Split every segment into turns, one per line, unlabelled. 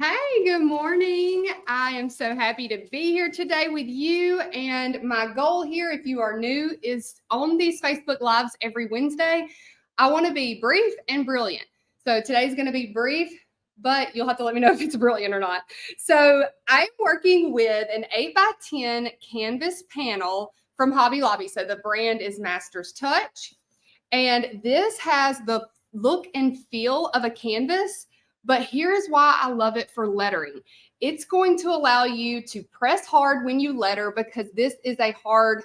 Hey, good morning. I am so happy to be here today with you. And my goal here, if you are new, is on these Facebook Lives every Wednesday. I want to be brief and brilliant. So today's going to be brief, but you'll have to let me know if it's brilliant or not. So I'm working with an 8x10 canvas panel from Hobby Lobby. So the brand is Master's Touch. And this has the look and feel of a canvas, but here's why I love it for lettering. It's going to allow you to press hard when you letter because this is a hard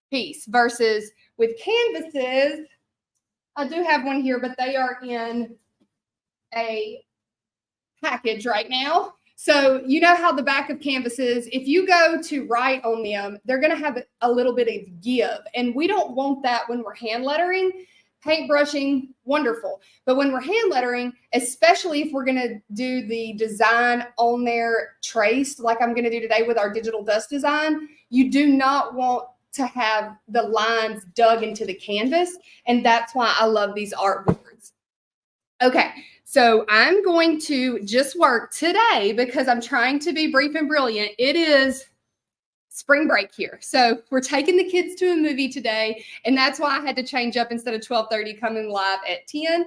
piece versus with canvases. I do have one here, but they are in a package right now. So you know how the back of canvases, if you go to write on them, they're going to have a little bit of give. And we don't want that when we're hand lettering. Paintbrushing, wonderful. But when we're hand lettering, especially if we're going to do the design on there traced, like I'm going to do today with our digital dust design, you do not want to have the lines dug into the canvas. And that's why I love these art boards. Okay, so I'm going to just work today because I'm trying to be brief and brilliant. It is spring break here. So we're taking the kids to a movie today, and that's why I had to change up instead of 12:30 coming live at 10.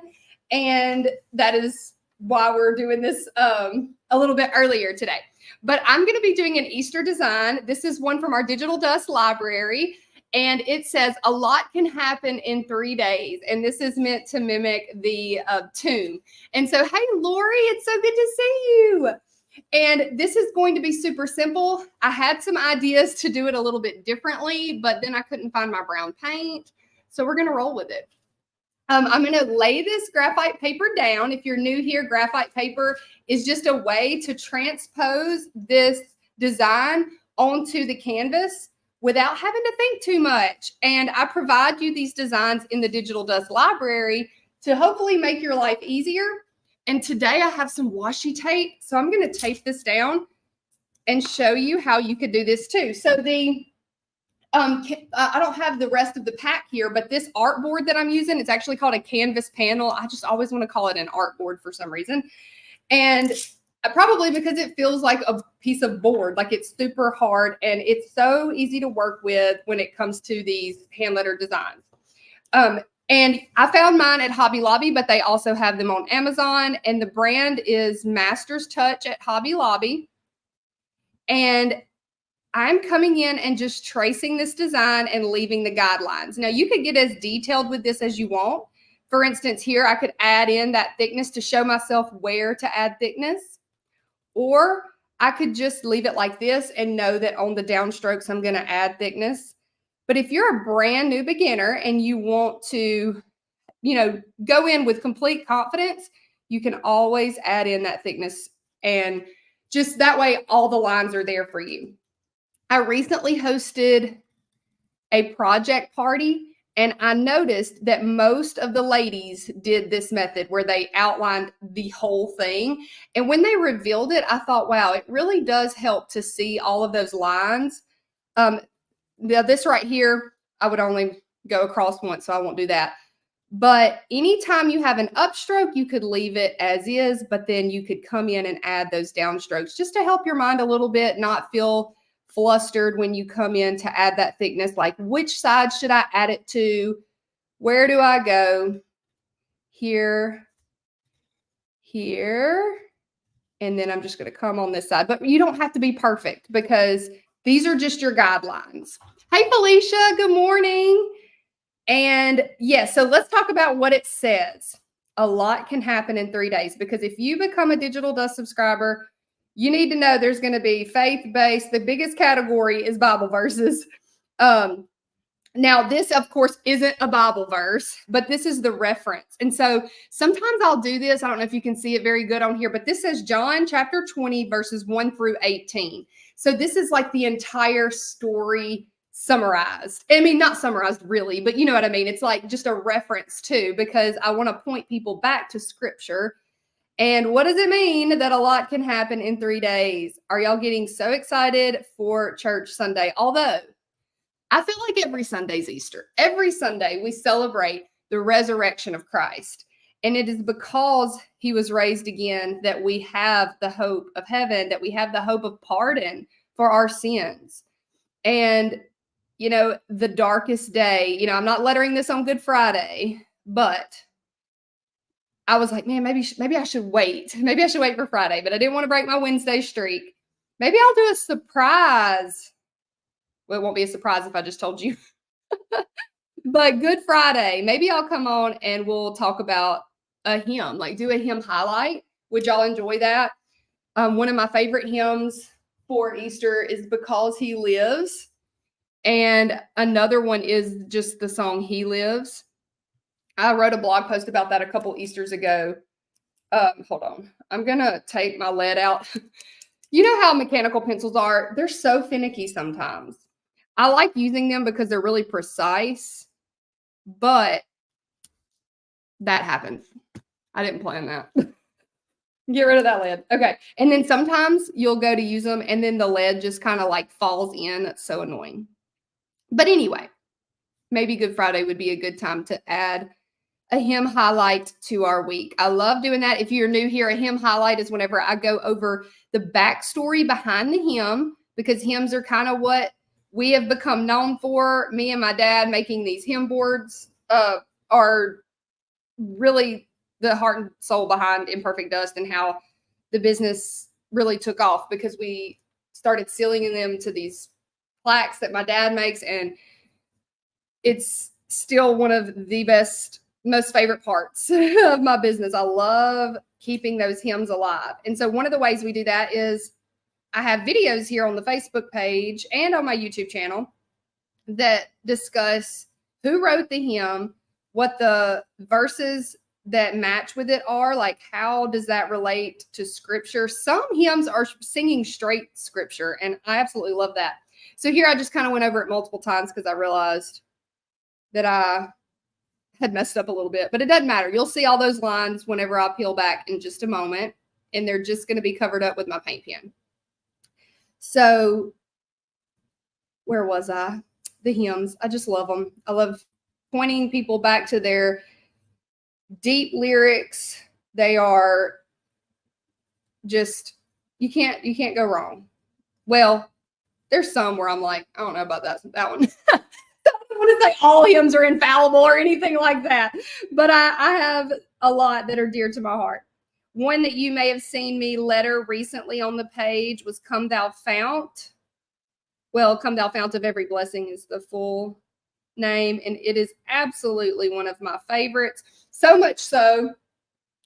And that is why we're doing this a little bit earlier today. But I'm going to be doing an Easter design. This is one from our Digital Dust library. And it says a lot can happen in 3 days. And this is meant to mimic the tomb. And so, hey, Lori, it's so good to see you. And this is going to be super simple. I had some ideas to do it a little bit differently, but then I couldn't find my brown paint. So we're going to roll with it. I'm going to lay this graphite paper down. If you're new here, graphite paper is just a way to transpose this design onto the canvas without having to think too much. And I provide you these designs in the Digital Dust library to hopefully make your life easier. And today I have some washi tape. So I'm going to tape this down and show you how you could do this too. So I don't have the rest of the pack here, but this art board that I'm using, it's actually called a canvas panel. I just always want to call it an art board for some reason. And probably because it feels like a piece of board, like it's super hard and it's so easy to work with when it comes to these hand letter designs. And I found mine at Hobby Lobby, but they also have them on Amazon. And the brand is Master's Touch at Hobby Lobby. And I'm coming in and just tracing this design and leaving the guidelines. Now, you could get as detailed with this as you want. For instance, here I could add in that thickness to show myself where to add thickness. Or I could just leave it like this and know that on the downstrokes, I'm going to add thickness. But if you're a brand new beginner and you want to, go in with complete confidence, you can always add in that thickness. And just that way, all the lines are there for you. I recently hosted a project party, and I noticed that most of the ladies did this method where they outlined the whole thing. And when they revealed it, I thought, wow, it really does help to see all of those lines. This right here, I would only go across once, so I won't do that. But anytime you have an upstroke, you could leave it as is, but then you could come in and add those downstrokes just to help your mind a little bit, not feel flustered when you come in to add that thickness, like which side should I add it to? Where do I go? Here, and then I'm just going to come on this side. But you don't have to be perfect because these are just your guidelines. Hey, Felicia, good morning. And yes, so let's talk about what it says. A lot can happen in 3 days because if you become a Digital Dust subscriber, you need to know there's going to be faith-based. The biggest category is Bible verses. Now, this, of course, isn't a Bible verse, but this is the reference. And so sometimes I'll do this. I don't know if you can see it very good on here, but this says John chapter 20, verses 1 through 18. So this is like the entire story summarized. I mean, not summarized really, but you know what I mean? It's like just a reference too, because I want to point people back to scripture. And what does it mean that a lot can happen in 3 days? Are y'all getting so excited for church Sunday? Although I feel like every Sunday's Easter. Every Sunday we celebrate the resurrection of Christ. And it is because he was raised again that we have the hope of heaven, that we have the hope of pardon for our sins. And, the darkest day, I'm not lettering this on Good Friday, but I was like, man, maybe I should wait. Maybe I should wait for Friday, but I didn't want to break my Wednesday streak. Maybe I'll do a surprise. Well, it won't be a surprise if I just told you. But Good Friday, maybe I'll come on and we'll talk about a hymn, like do a hymn highlight. Would y'all enjoy that? One of my favorite hymns for Easter is Because He Lives. And another one is just the song He Lives. I wrote a blog post about that a couple Easters ago. Hold on. I'm going to take my lead out. You know how mechanical pencils are? They're so finicky sometimes. I like using them because they're really precise, but that happened. I didn't plan that. Get rid of that lead. Okay. And then sometimes you'll go to use them and then the lead just kind of like falls in. That's so annoying. But anyway, maybe Good Friday would be a good time to add a hymn highlight to our week. I love doing that. If you're new here, a hymn highlight is whenever I go over the backstory behind the hymn, because hymns are kind of what we have become known for. Me and my dad making these hymn boards are really the heart and soul behind Imperfect Dust, and how the business really took off because we started sealing them to these plaques that my dad makes, and it's still one of the best, most favorite parts of my business. I love keeping those hymns alive. And so one of the ways we do that is I have videos here on the Facebook page and on my YouTube channel that discuss who wrote the hymn, what the verses that match with it are, like how does that relate to scripture. Some hymns are singing straight scripture, and I absolutely love that. So here I just kind of went over it multiple times because I realized that I had messed up a little bit, but it doesn't matter. You'll see all those lines whenever I peel back in just a moment, and they're just going to be covered up with my paint pen. So where was I? The hymns. I just love them. I love pointing people back to their deep lyrics. They are just, you can't go wrong. Well, there's some where I'm like, I don't know about that one. I don't want to say all hymns are infallible or anything like that, but I have a lot that are dear to my heart. One that you may have seen me letter recently on the page was Come Thou Fount. Well, Come Thou Fount of Every Blessing is the full name, and it is absolutely one of my favorites. So much so,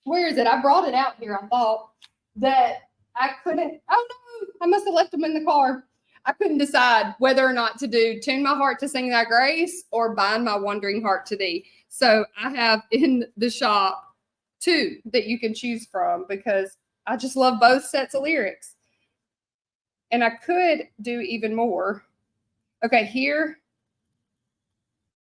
where is it? I brought it out here. I thought that I couldn't, oh no, I must have left them in the car. I couldn't decide whether or not to do Tune My Heart to Sing Thy Grace or Bind My Wandering Heart to Thee. So I have in the shop two that you can choose from because I just love both sets of lyrics. And I could do even more. Okay, here,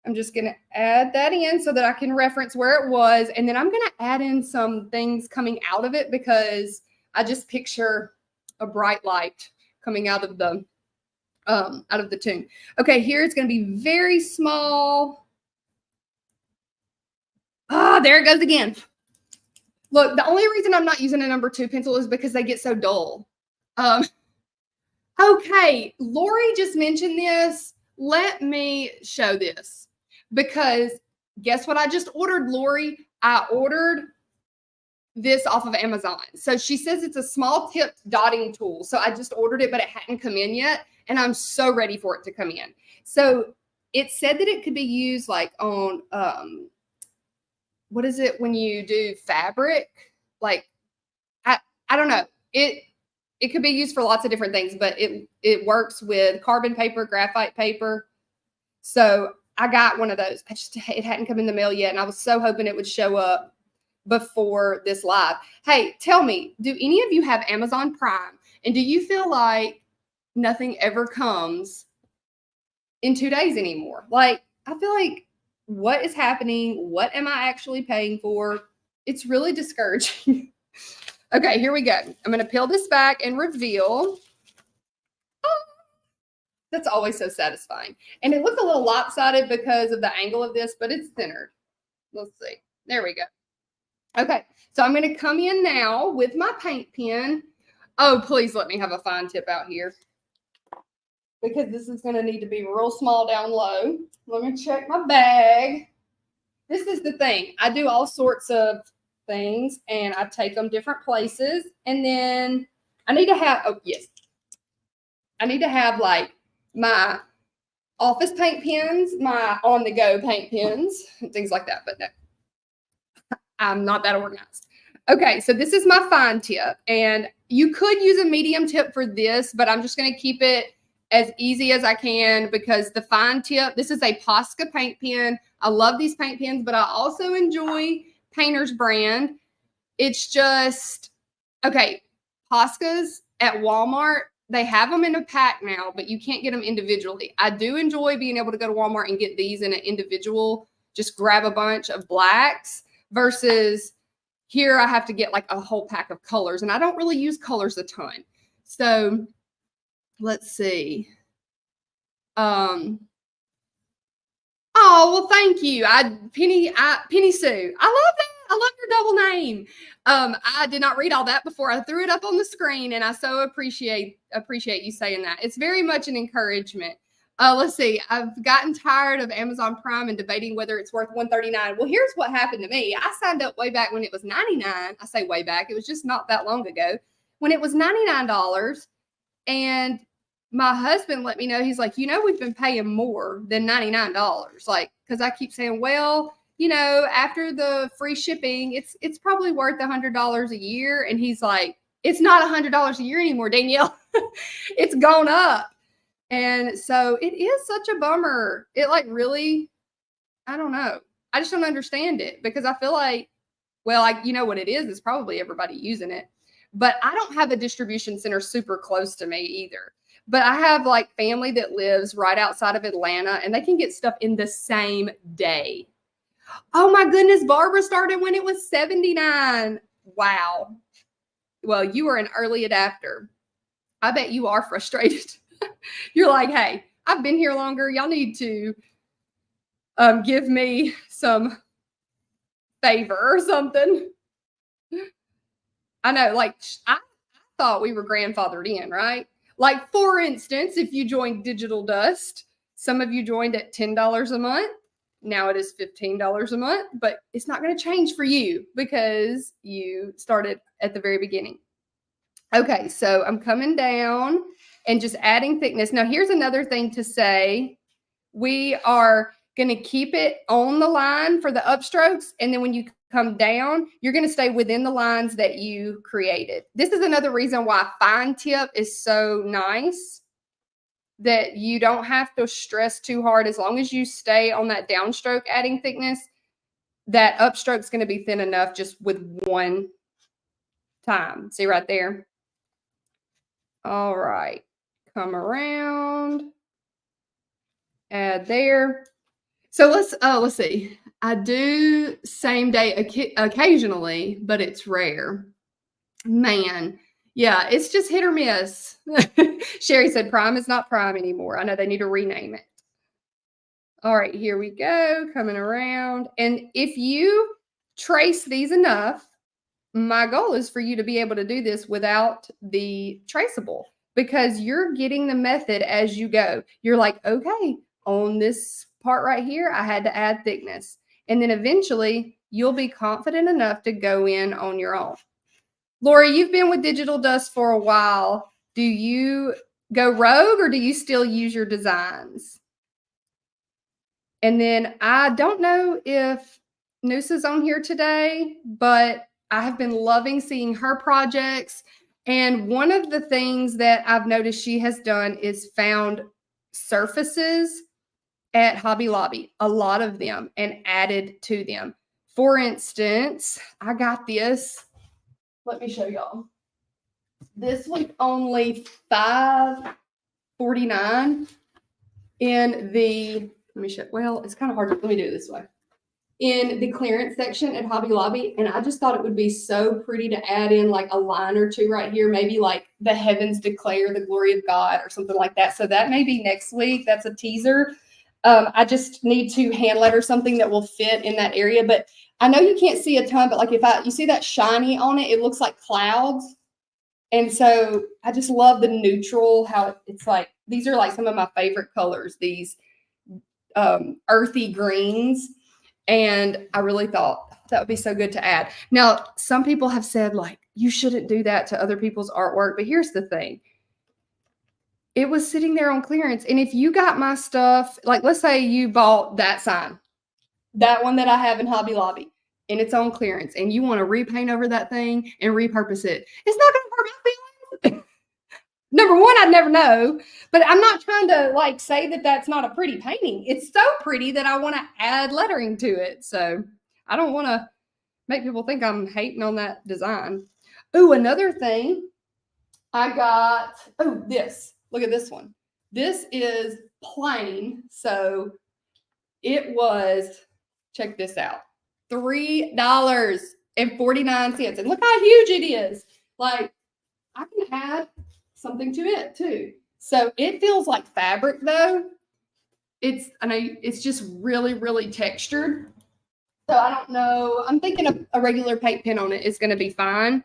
I'm just going to add that in so that I can reference where it was. And then I'm going to add in some things coming out of it because I just picture a bright light coming out of the tune. Okay, here it's going to be very small. There it goes again. Look, the only reason I'm not using a number 2 pencil is because they get so dull. Okay, Lori just mentioned this. Let me show this because guess what I just ordered, Lori? I ordered this off of Amazon. So she says it's a small tip dotting tool. So I just ordered it, but it hadn't come in yet. And I'm so ready for it to come in. So it said that it could be used like on, what is it when you do fabric? Like, I don't know. It could be used for lots of different things, but it works with carbon paper, graphite paper. So I got one of those. It hadn't come in the mail yet, and I was so hoping it would show up before this live. Hey, tell me, do any of you have Amazon Prime? And do you feel like nothing ever comes in 2 days anymore? Like, I feel like, what is happening? What am I actually paying for? It's really discouraging. Okay, here we go. I'm going to peel this back and reveal. Oh, that's always so satisfying. And it looks a little lopsided because of the angle of this, but it's centered. Let's see. There we go. Okay, so I'm going to come in now with my paint pen. Oh, please let me have a fine tip out here, because this is going to need to be real small down low. Let me check my bag. This is the thing. I do all sorts of things and I take them different places. And then I need to have, oh, yes. I need to have like my office paint pens, my on the go paint pens, and things like that. But no, I'm not that organized. Okay, so this is my fine tip. And you could use a medium tip for this, but I'm just going to keep it as easy as I can because the fine tip, this is a Posca paint pen. I love these paint pens, but I also enjoy Painter's brand. It's just, okay, Poscas at Walmart, they have them in a pack now, but you can't get them individually. I do enjoy being able to go to Walmart and get these in an individual, just grab a bunch of blacks versus here I have to get like a whole pack of colors, and I don't really use colors a ton. So let's see. Oh, well, thank you. Penny Sue. I love that. I love your double name. I did not read all that before I threw it up on the screen, and I so appreciate you saying that. It's very much an encouragement. Let's see. I've gotten tired of Amazon Prime and debating whether it's worth $139. Well, here's what happened to me. I signed up way back when it was $99. I say way back. It was just not that long ago when it was $99. And my husband let me know, he's like, we've been paying more than $99. Like, because I keep saying, well, after the free shipping, it's probably worth $100 a year. And he's like, it's not $100 a year anymore, Danielle. It's gone up. And so it is such a bummer. It like really, I don't know. I just don't understand it because I feel like, well, what it is probably everybody using it. But I don't have a distribution center super close to me either. But I have like family that lives right outside of Atlanta and they can get stuff in the same day. Oh my goodness, Barbara started when it was $79. Wow. Well, you are an early adapter. I bet you are frustrated. You're like, hey, I've been here longer. Y'all need to give me some favor or something. I know, like, I thought we were grandfathered in, right? Like, for instance, if you joined Digital Dust, some of you joined at $10 a month. Now it is $15 a month, but it's not going to change for you because you started at the very beginning. Okay, so I'm coming down and just adding thickness. Now, here's another thing to say. We are going to keep it on the line for the upstrokes. And then when you come down, you're going to stay within the lines that you created. This is another reason why fine tip is so nice, that you don't have to stress too hard. As long as you stay on that downstroke adding thickness, that upstroke is going to be thin enough just with one time. See right there? All right. Come around. Add there. So let's see. I do same day occasionally, but it's rare. Man, yeah, it's just hit or miss. Sherry said Prime is not Prime anymore. I know they need to rename it. All right, here we go, coming around. And if you trace these enough, my goal is for you to be able to do this without the traceable because you're getting the method as you go. You're like, okay, on this part right here, I had to add thickness. And then eventually you'll be confident enough to go in on your own. Lori, you've been with Digital Dust for a while. Do you go rogue or do you still use your designs? And then I don't know if Noosa's on here today, but I have been loving seeing her projects. And one of the things that I've noticed she has done is found surfaces at Hobby Lobby, a lot of them, and added to them. For instance, I got this. Let me show y'all. This was only $5.49 in the, let me show, well, it's kind of hard to, let me do it this way. In the clearance section at Hobby Lobby, and I just thought it would be so pretty to add in like a line or two right here, maybe like the heavens declare the glory of God or something like that. So that may be next week. That's a teaser. I just need to hand letter something that will fit in that area. But I know you can't see a ton, but like you see that shiny on it, it looks like clouds. And so I just love the neutral, how it's like, these are like some of my favorite colors, these earthy greens. And I really thought that would be so good to add. Now, some people have said like, you shouldn't do that to other people's artwork, but here's the thing. It was sitting there on clearance. And if you got my stuff, like let's say you bought that sign, that one that I have in Hobby Lobby, and it's on clearance, and you want to repaint over that thing and repurpose it, it's not going to hurt my feelings. Number one, I'd never know, but I'm not trying to like say that that's not a pretty painting. It's so pretty that I want to add lettering to it. So I don't want to make people think I'm hating on that design. Oh, another thing I got, this. Look at this one. This is plain. So it was, check this out, $3.49. And look how huge it is. Like, I can add something to it too. So it feels like fabric though. I know it's just really, really textured. So I don't know. I'm thinking a regular paint pen on it is going to be fine.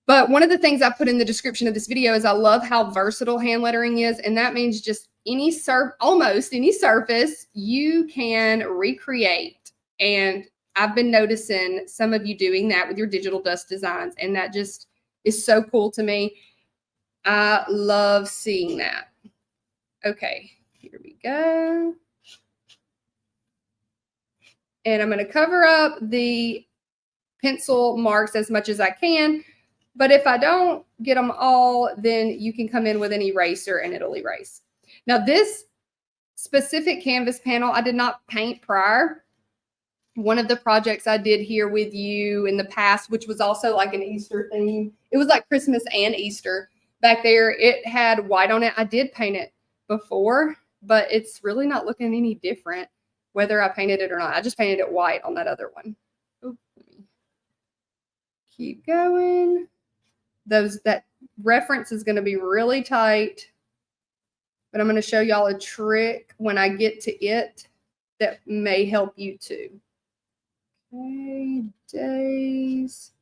But one of the things I put in the description of this video is I love how versatile hand lettering is. And that means just almost any surface you can recreate. And I've been noticing some of you doing that with your digital dust designs. And that just is so cool to me. I love seeing that. Okay, here we go. And I'm going to cover up the pencil marks as much as I can. But if I don't get them all, then you can come in with an eraser and it'll erase. Now, this specific canvas panel, I did not paint prior. One of the projects I did here with you in the past, which was also like an Easter theme. It was like Christmas and Easter. Back there, it had white on it. I did paint it before, but it's really not looking any different whether I painted it or not. I just painted it white on that other one. Ooh, keep going. That reference is going to be really tight, but I'm going to show y'all a trick when I get to it that may help you too. Okay, days.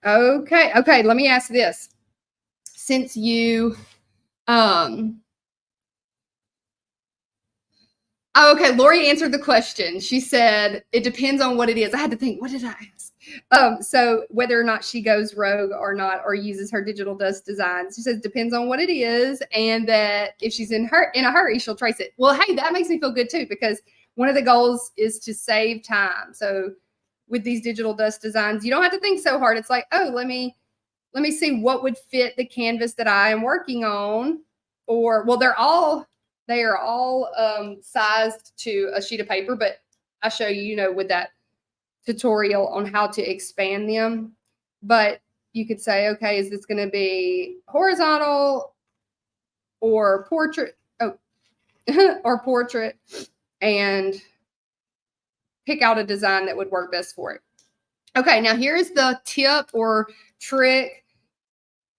Okay, let me ask this. Since you Oh, okay. Lori answered the question. She said, it depends on what it is. I had to think, what did I ask? So whether or not she goes rogue or not, or uses her digital dust designs, she says, depends on what it is. And that if she's in a hurry, she'll trace it. Well, hey, that makes me feel good too, because one of the goals is to save time. So with these digital dust designs, you don't have to think so hard. It's like, oh, let me see what would fit the canvas that I am working on. Or, well, they are all sized to a sheet of paper, but I show you, with that tutorial on how to expand them. But you could say, okay, is this going to be horizontal or portrait? Oh, or portrait, and pick out a design that would work best for it. Okay, now here's the tip or trick.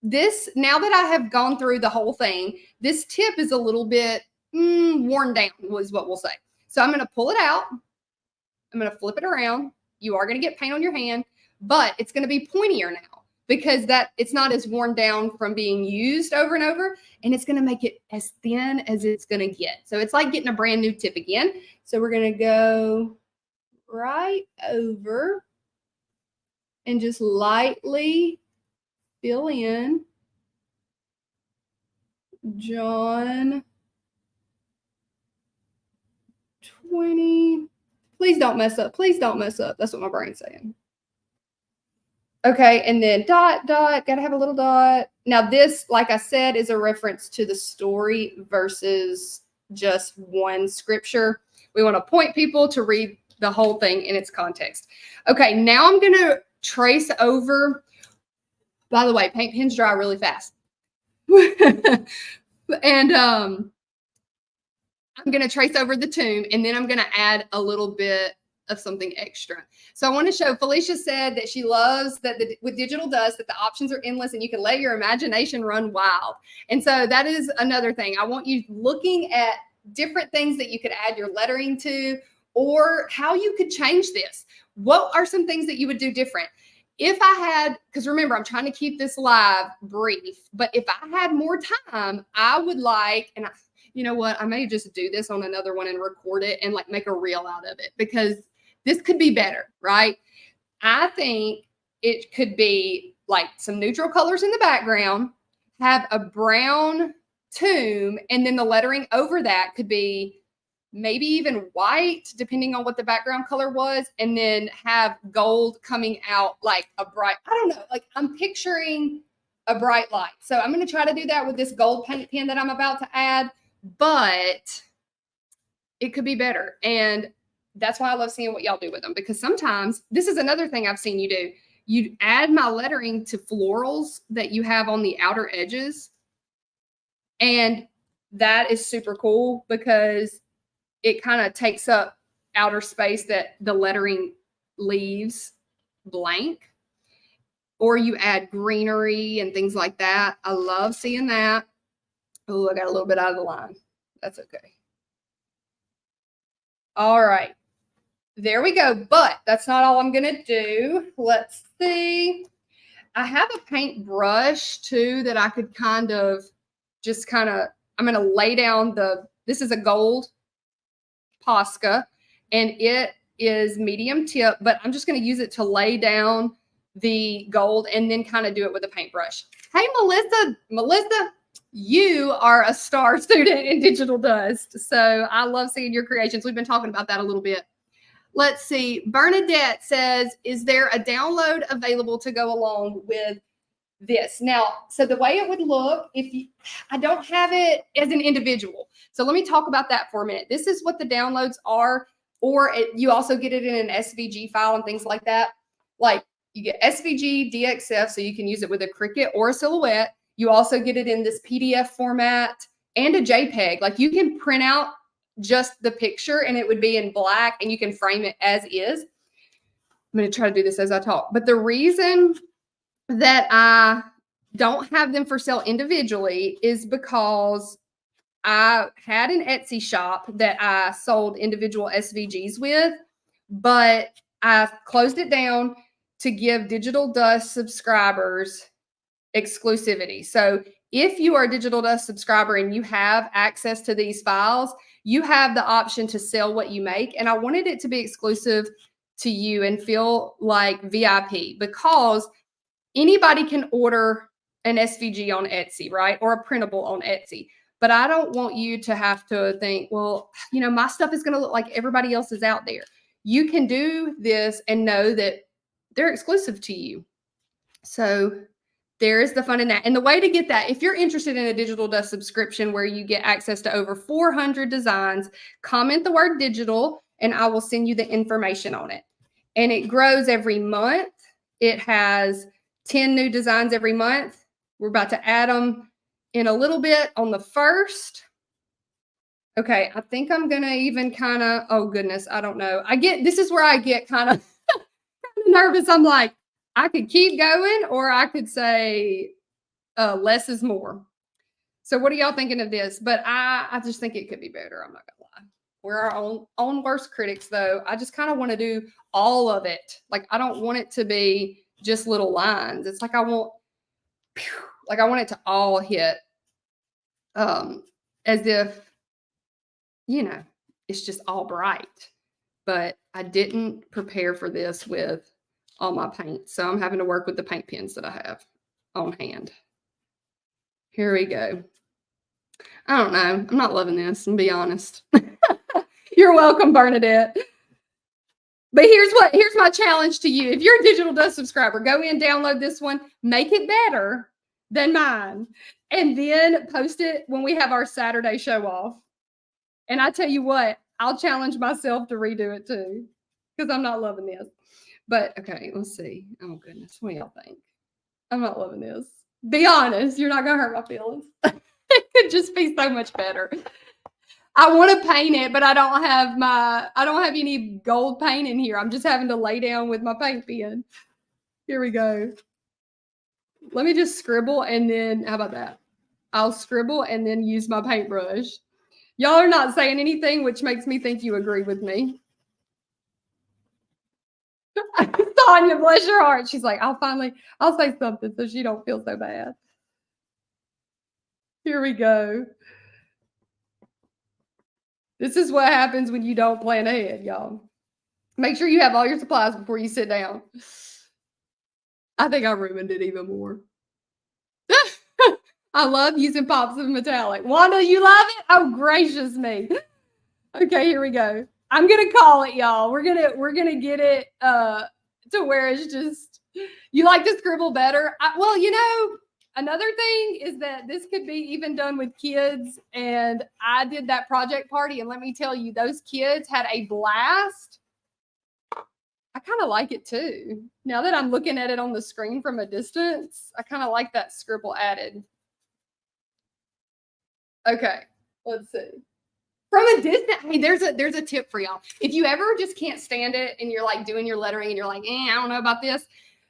Now that I have gone through the whole thing, this tip is a little bit worn down, is what we'll say. So I'm going to pull it out. I'm going to flip it around. You are going to get paint on your hand, but it's going to be pointier now because it's not as worn down from being used over and over, and it's going to make it as thin as it's going to get. So it's like getting a brand new tip again. So we're going to go right over and just lightly fill in John 20. Please don't mess up. Please don't mess up. That's what my brain's saying. Okay, and then dot, got to have a little dot. Now this, like I said, is a reference to the story versus just one scripture. We want to point people to read the whole thing in its context. Okay, now I'm going to trace over. By the way, paint pens dry really fast. And I'm going to trace over the tomb, and then I'm going to add a little bit of something extra. So I want to show, Felicia said that she loves that with digital dust that the options are endless and you can let your imagination run wild. And so that is another thing. I want you looking at different things that you could add your lettering to, or how you could change this. What are some things that you would do different? If I had, because remember, I'm trying to keep this live brief, but if I had more time, I would like, and you know what, I may just do this on another one and record it and like make a reel out of it, because this could be better, right? I think it could be like some neutral colors in the background, have a brown tomb, and then the lettering over that could be maybe even white, depending on what the background color was, and then have gold coming out like a bright, I don't know, like I'm picturing a bright light. So I'm going to try to do that with this gold paint pen that I'm about to add, but it could be better. And that's why I love seeing what y'all do with them, because sometimes this is another thing I've seen you do. You add my lettering to florals that you have on the outer edges. And that is super cool because it kind of takes up outer space that the lettering leaves blank. Or you add greenery and things like that. I love seeing that. Oh, I got a little bit out of the line. That's okay. All right. There we go. But that's not all I'm going to do. Let's see. I have a paint brush too that I could kind of I'm going to lay down this is a gold Posca, and it is medium tip, but I'm just going to use it to lay down the gold and then kind of do it with a paintbrush. Hey, Melissa, you are a star student in digital dust. So I love seeing your creations. We've been talking about that a little bit. Let's see. Bernadette says, is there a download available to go along with this? Now, so the way it would look, I don't have it as an individual. So let me talk about that for a minute. This is what the downloads are, or you also get it in an SVG file and things like that. Like you get SVG, DXF, so you can use it with a Cricut or a Silhouette. You also get it in this PDF format and a JPEG. Like you can print out just the picture and it would be in black and you can frame it as is. I'm going to try to do this as I talk. But the reason that I don't have them for sale individually is because I had an Etsy shop that I sold individual SVGs with, but I closed it down to give Digital Dust subscribers exclusivity. So if you are a Digital Dust subscriber and you have access to these files, you have the option to sell what you make. And I wanted it to be exclusive to you and feel like VIP, because anybody can order an SVG on Etsy, right? Or a printable on Etsy. But I don't want you to have to think, well, you know, my stuff is going to look like everybody else's out there. You can do this and know that they're exclusive to you. So there is the fun in that. And the way to get that, if you're interested in a Digital Dust subscription where you get access to over 400 designs, comment the word digital and I will send you the information on it. And it grows every month. It has 10 new designs every month. We're about to add them in a little bit on the 1st. Okay, I think I'm going to even kind of, oh goodness, I don't know. This is where I get kind of nervous. I'm like, I could keep going or I could say less is more. So what are y'all thinking of this? But I just think it could be better. I'm not going to lie. We're our own worst critics, though. I just kind of want to do all of it. Like, I don't want it to be just little lines. It's like I want it to all hit as if, you know, it's just all bright. But I didn't prepare for this with all my paint. So I'm having to work with the paint pens that I have on hand. Here we go. I don't know. I'm not loving this, to be honest. You're welcome, Bernadette. But here's my challenge to you. If you're a Digital Dust subscriber, go in, download this one, make it better than mine, and then post it when we have our Saturday show off. And I tell you what, I'll challenge myself to redo it too, because I'm not loving this. But okay, let's see. Oh goodness, what do y'all think? I'm not loving this. Be honest, you're not gonna hurt my feelings. It could just be so much better. I want to paint it, but I don't have any gold paint in here. I'm just having to lay down with my paint pen. Here we go. Let me just scribble and then, how about that? I'll scribble and then use my paintbrush. Y'all are not saying anything, which makes me think you agree with me. Tanya, bless your heart. She's like, I'll say something so she don't feel so bad. Here we go. This is what happens when you don't plan ahead, y'all. Make sure you have all your supplies before you sit down. I think I ruined it even more. I love using pops of metallic. Wanda, you love it? Oh, gracious me. Okay, here we go. I'm gonna call it, y'all. We're gonna get it to where it's just, you like to scribble better. Well, you know, another thing is that this could be even done with kids. And I did that project party, and let me tell you, those kids had a blast. I kind of like it too. Now that I'm looking at it on the screen from a distance, I kind of like that scribble added. Okay, let's see. From a distance, hey, there's a tip for y'all. If you ever just can't stand it and you're like doing your lettering and you're like, I don't know about this,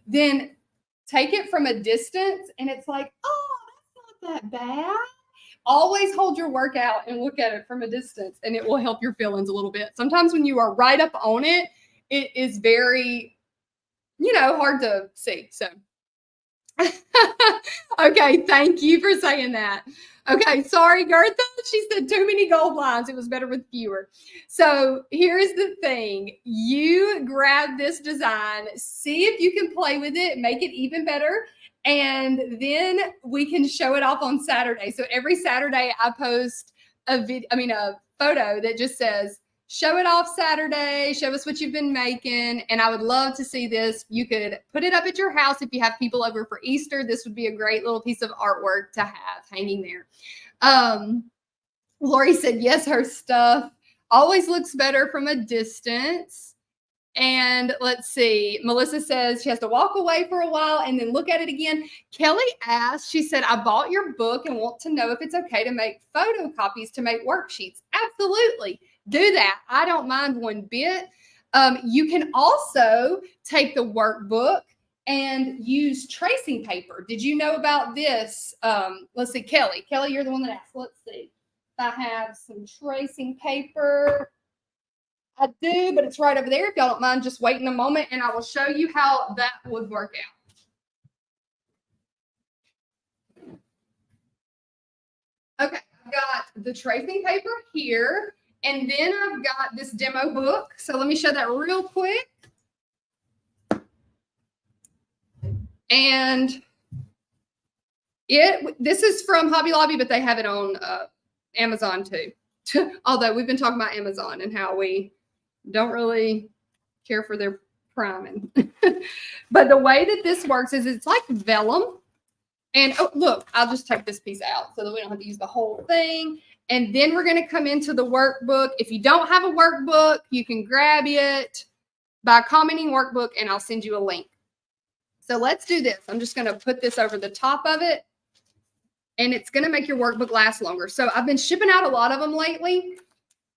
then take it from a distance and it's like, oh, that's not that bad. Always hold your work out and look at it from a distance, and it will help your feelings a little bit. Sometimes when you are right up on it, it is very, hard to see. So, okay, thank you for saying that. Okay, sorry, Gertha. She said too many gold lines. It was better with fewer. So here's the thing. You grab this design, see if you can play with it, make it even better, and then we can show it off on Saturday. So every Saturday I post a photo that just says, show it off Saturday, show us what you've been making. And I would love to see this. You could put it up at your house if you have people over for Easter. This would be a great little piece of artwork to have hanging there. Lori said, yes, her stuff always looks better from a distance. And let's see, Melissa says she has to walk away for a while and then look at it again. Kelly asked, she said, I bought your book and want to know if it's okay to make photocopies to make worksheets. Absolutely. Do that. I don't mind one bit. You can also take the workbook and use tracing paper. Did you know about this? Let's see, Kelly. Kelly, you're the one that asked. Let's see. I have some tracing paper. I do, but it's right over there. If y'all don't mind just waiting a moment, and I will show you how that would work out. Okay, I've got the tracing paper here. And then I've got this demo book. So let me show that real quick. And this is from Hobby Lobby, but they have it on Amazon too. Although we've been talking about Amazon and how we don't really care for their priming. But the way that this works is it's like vellum. And oh, look, I'll just take this piece out so that we don't have to use the whole thing. And then we're going to come into the workbook. If you don't have a workbook, you can grab it by commenting workbook, and I'll send you a link. So let's do this. I'm just going to put this over the top of it, and it's going to make your workbook last longer. So I've been shipping out a lot of them lately,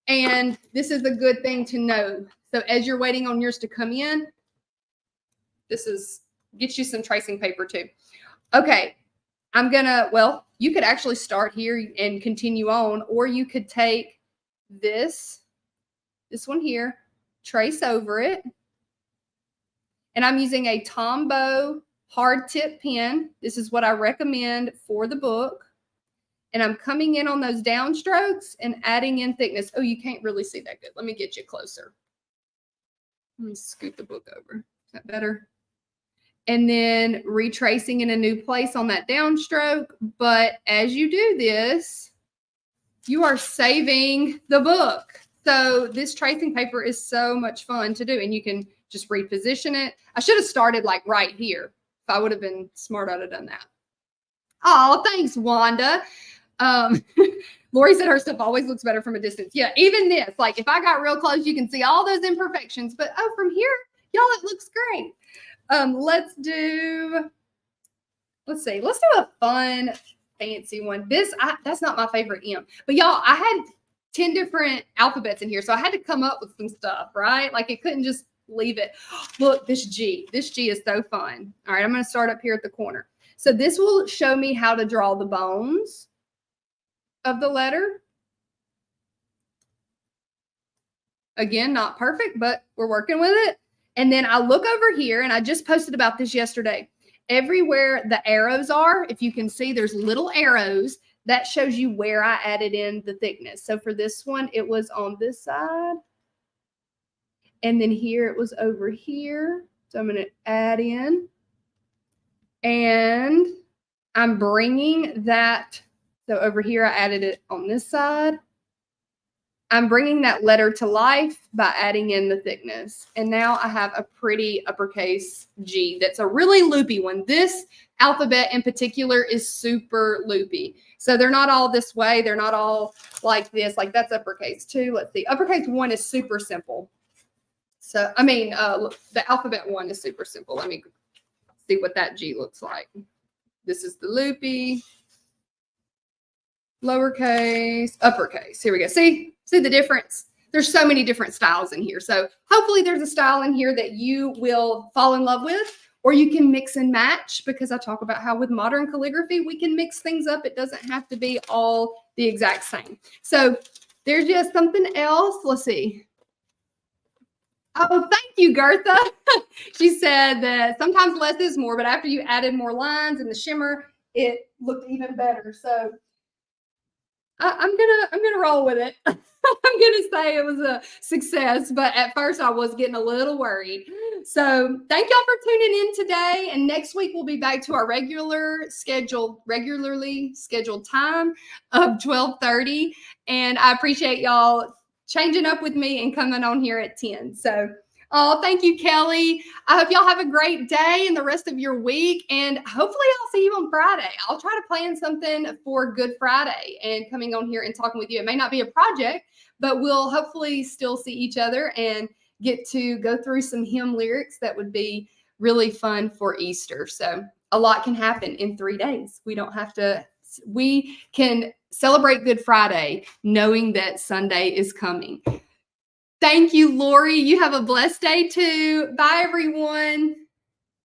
and this is a good thing to know. So as you're waiting on yours to come in, get you some tracing paper too. Okay. You could actually start here and continue on, or you could take this one here, trace over it. And I'm using a Tombow hard tip pen. This is what I recommend for the book. And I'm coming in on those downstrokes and adding in thickness. Oh, you can't really see that good. Let me get you closer. Let me scoot the book over. Is that better? And then retracing in a new place on that downstroke. But as you do this, you are saving the book. So this tracing paper is so much fun to do, and you can just reposition it. I should have started like right here. If I would have been smart, I'd have done that. Oh, thanks, Wanda. Lori said her stuff always looks better from a distance. Yeah, even this, like if I got real close, you can see all those imperfections. But from here, y'all, it looks great. Let's do a fun, fancy one. That's not my favorite M. But y'all, I had 10 different alphabets in here. So I had to come up with some stuff, right? Like it couldn't just leave it. Look, this G is so fun. All right, I'm going to start up here at the corner. So this will show me how to draw the bones of the letter. Again, not perfect, but we're working with it. And then I look over here, and I just posted about this yesterday. Everywhere the arrows are, if you can see, there's little arrows. That shows you where I added in the thickness. So for this one, it was on this side. And then here it was over here. So I'm going to add in. And I'm bringing that. So over here, I added it on this side. I'm bringing that letter to life by adding in the thickness. And now I have a pretty uppercase G that's a really loopy one. This alphabet in particular is super loopy. So they're not all this way. They're not all like this. Like that's uppercase 2. Let's see. Uppercase 1 is super simple. So, I mean, the alphabet 1 is super simple. Let me see what that G looks like. This is the loopy. Lowercase, uppercase. Here we go. See the difference? There's so many different styles in here. So hopefully there's a style in here that you will fall in love with, or you can mix and match, because I talk about how with modern calligraphy, we can mix things up. It doesn't have to be all the exact same. So there's just something else. Let's see. Oh, thank you, Gertha. She said that sometimes less is more, but after you added more lines and the shimmer, it looked even better. So I'm gonna roll with it. I'm gonna say it was a success, but at first I was getting a little worried. So thank y'all for tuning in today. And next week we'll be back to our regularly scheduled time of 12:30. And I appreciate y'all changing up with me and coming on here at 10. So oh, thank you, Kelly. I hope y'all have a great day and the rest of your week. And hopefully I'll see you on Friday. I'll try to plan something for Good Friday and coming on here and talking with you. It may not be a project, but we'll hopefully still see each other and get to go through some hymn lyrics that would be really fun for Easter. So a lot can happen in 3 days. We can celebrate Good Friday knowing that Sunday is coming. Thank you, Lori. You have a blessed day too. Bye, everyone.